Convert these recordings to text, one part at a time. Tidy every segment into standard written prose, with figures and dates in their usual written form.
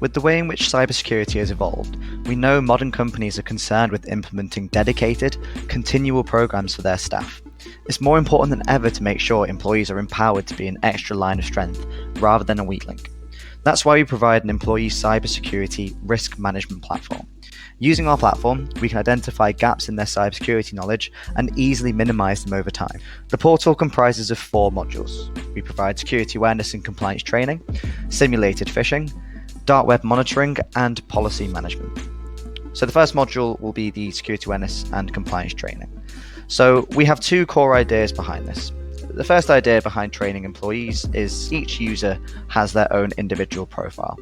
With the way in which cybersecurity has evolved, we know modern companies are concerned with implementing dedicated, continual programs for their staff. It's more important than ever to make sure employees are empowered to be an extra line of strength rather than a weak link. That's why we provide an employee cybersecurity risk management platform. Using our platform, we can identify gaps in their cybersecurity knowledge and easily minimize them over time. The portal comprises of 4 modules. We provide security awareness and compliance training, simulated phishing, dark web monitoring, and policy management. So the first module will be the security awareness and compliance training. So we have 2 core ideas behind this. The first idea behind training employees is each user has their own individual profile.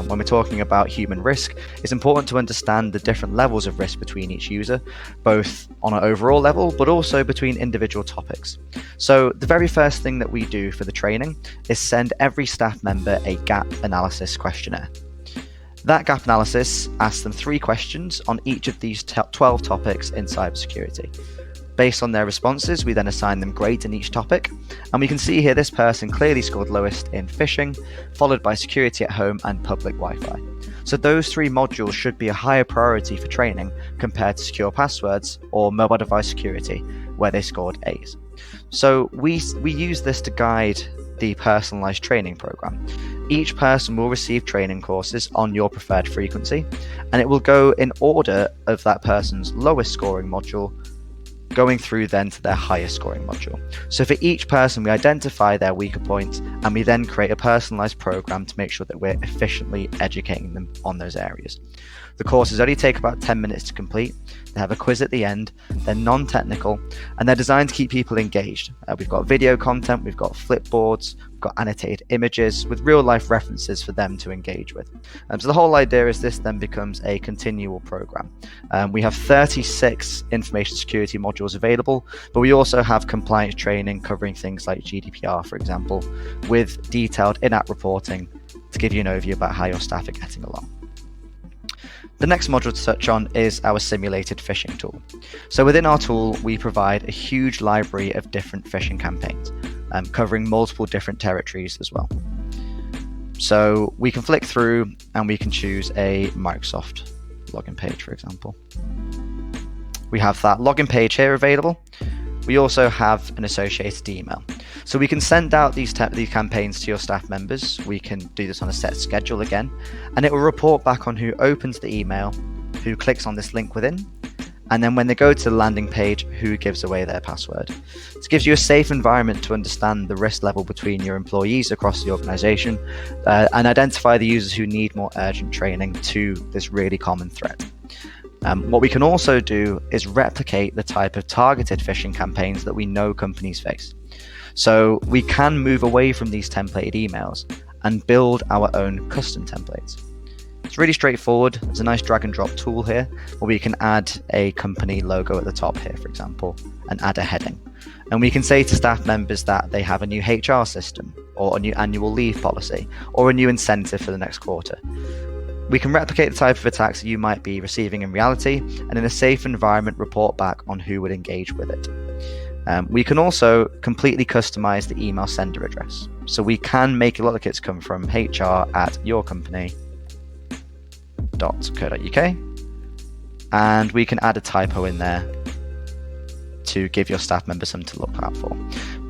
When we're talking about human risk, it's important to understand the different levels of risk between each user, both on an overall level, but also between individual topics. So the very first thing that we do for the training is send every staff member a gap analysis questionnaire. That gap analysis asks them 3 questions on each of these 12 topics in cybersecurity. Based on their responses, we then assign them grades in each topic, and we can see here this person clearly scored lowest in phishing, followed by security at home and public Wi-Fi. So those 3 modules should be a higher priority for training compared to secure passwords or mobile device security, where they scored A's. So we use this to guide the personalized training program. Each person will receive training courses on your preferred frequency, and it will go in order of that person's lowest scoring module going through then to their highest scoring module. So for each person, we identify their weaker points and we then create a personalized program to make sure that we're efficiently educating them on those areas. The courses only take about 10 minutes to complete. They have a quiz at the end. They're non-technical and they're designed to keep people engaged. We've got video content, we've got flipboards, we've got annotated images with real life references for them to engage with. So the whole idea is this then becomes a continual program. We have 36 information security modules available, but we also have compliance training covering things like GDPR, for example, with detailed in-app reporting to give you an overview about how your staff are getting along. The next module to touch on is our simulated phishing tool. So within our tool, we provide a huge library of different phishing campaigns, covering multiple different territories as well. So we can flick through and we can choose a Microsoft login page, for example. We have that login page here available. We also have an associated email. So we can send out these campaigns to your staff members. We can do this on a set schedule again, and it will report back on who opens the email, who clicks on this link within, and then when they go to the landing page, who gives away their password. This gives you a safe environment to understand the risk level between your employees across the organization and identify the users who need more urgent training to this really common threat. What we can also do is replicate the type of targeted phishing campaigns that we know companies face. So we can move away from these templated emails and build our own custom templates. It's really straightforward. There's a nice drag and drop tool here where we can add a company logo at the top here, for example, and add a heading. And we can say to staff members that they have a new HR system or a new annual leave policy or a new incentive for the next quarter. We can replicate the type of attacks that you might be receiving in reality and in a safe environment report back on who would engage with it. We can also completely customize the email sender address. So we can make a lot of kits come from hr@yourcompany.co.uk, and we can add a typo in there to give your staff members something to look out for.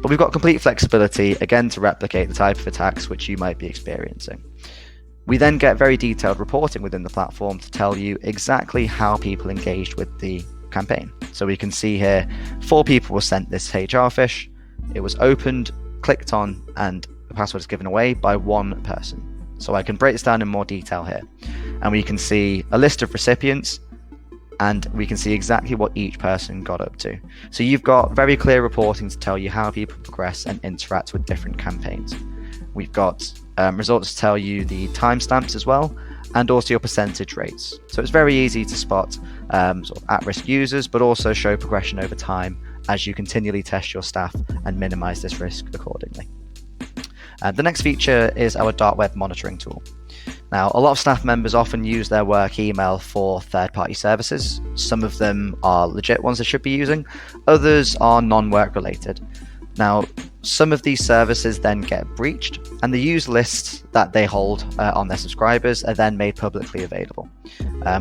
But we've got complete flexibility, again, to replicate the type of attacks which you might be experiencing. We then get very detailed reporting within the platform to tell you exactly how people engaged with the campaign. So we can see here 4 people were sent this HR phish. It was opened, clicked on, and the password is given away by 1 person. So I can break this down in more detail here. And we can see a list of recipients and we can see exactly what each person got up to. So you've got very clear reporting to tell you how people progress and interact with different campaigns. We've got results to tell you the timestamps as well, and also your percentage rates. So it's very easy to spot sort of at-risk users, but also show progression over time as you continually test your staff and minimize this risk accordingly. The next feature is our dark web monitoring tool. Now, a lot of staff members often use their work email for third-party services. Some of them are legit ones they should be using, others are non-work related. Now, some of these services then get breached, and the user lists that they hold on their subscribers are then made publicly available.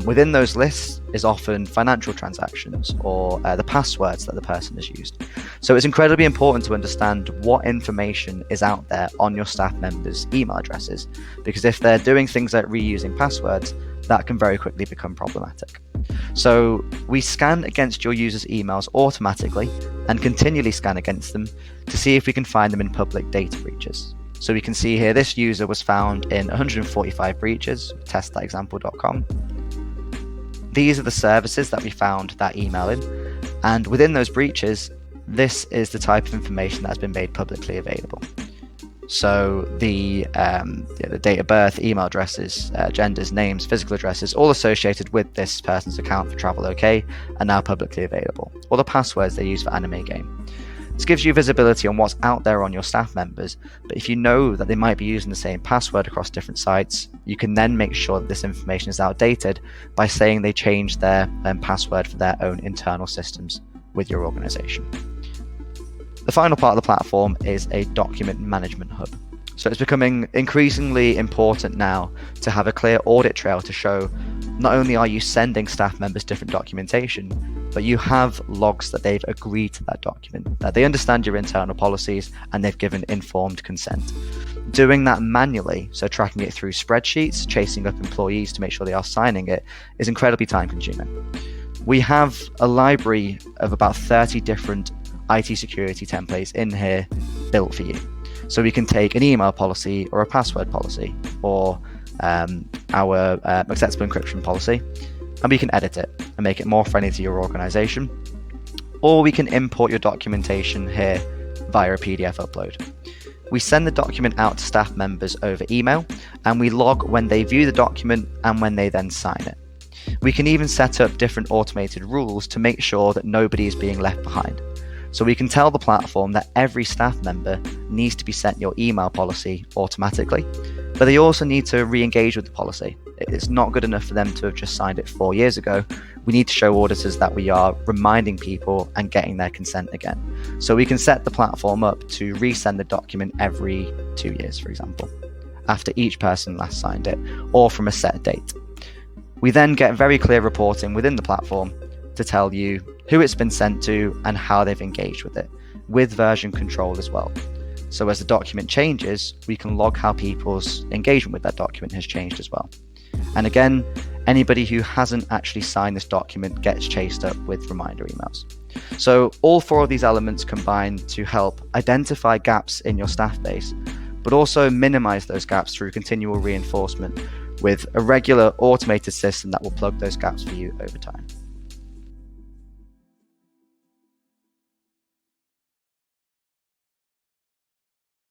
Within those lists is often financial transactions or the passwords that the person has used. So it's incredibly important to understand what information is out there on your staff members' email addresses, because if they're doing things like reusing passwords, that can very quickly become problematic. So we scan against your users' emails automatically and continually scan against them to see if we can find them in public data breaches. So we can see here this user was found in 145 breaches, test.example.com. These are the services that we found that email in, and within those breaches, this is the type of information that has been made publicly available. So the date of birth, email addresses, genders, names, physical addresses, all associated with this person's account for Travel-OK are now publicly available, or the passwords they use for Anime Game. This gives you visibility on what's out there on your staff members, but if you know that they might be using the same password across different sites, you can then make sure that this information is outdated by saying they changed their password for their own internal systems with your organization. The final part of the platform is a document management hub. So it's becoming increasingly important now to have a clear audit trail to show not only are you sending staff members different documentation, but you have logs that they've agreed to that document, that they understand your internal policies and they've given informed consent. Doing that manually, so tracking it through spreadsheets, chasing up employees to make sure they are signing it, is incredibly time consuming. We have a library of about 30 different IT security templates in here built for you. So we can take an email policy or a password policy or our acceptable encryption policy, and we can edit it and make it more friendly to your organization. Or we can import your documentation here via a PDF upload. We send the document out to staff members over email, and we log when they view the document and when they then sign it. We can even set up different automated rules to make sure that nobody is being left behind. So we can tell the platform that every staff member needs to be sent your email policy automatically, but they also need to re-engage with the policy. It's not good enough for them to have just signed it 4 years ago. We need to show auditors that we are reminding people and getting their consent again. So we can set the platform up to resend the document every 2 years, for example, after each person last signed it, or from a set date. We then get very clear reporting within the platform to tell you who it's been sent to and how they've engaged with it, with version control as well. So as the document changes, we can log how people's engagement with that document has changed as well. And again, anybody who hasn't actually signed this document gets chased up with reminder emails. So all four of these elements combine to help identify gaps in your staff base, but also minimize those gaps through continual reinforcement with a regular automated system that will plug those gaps for you over time.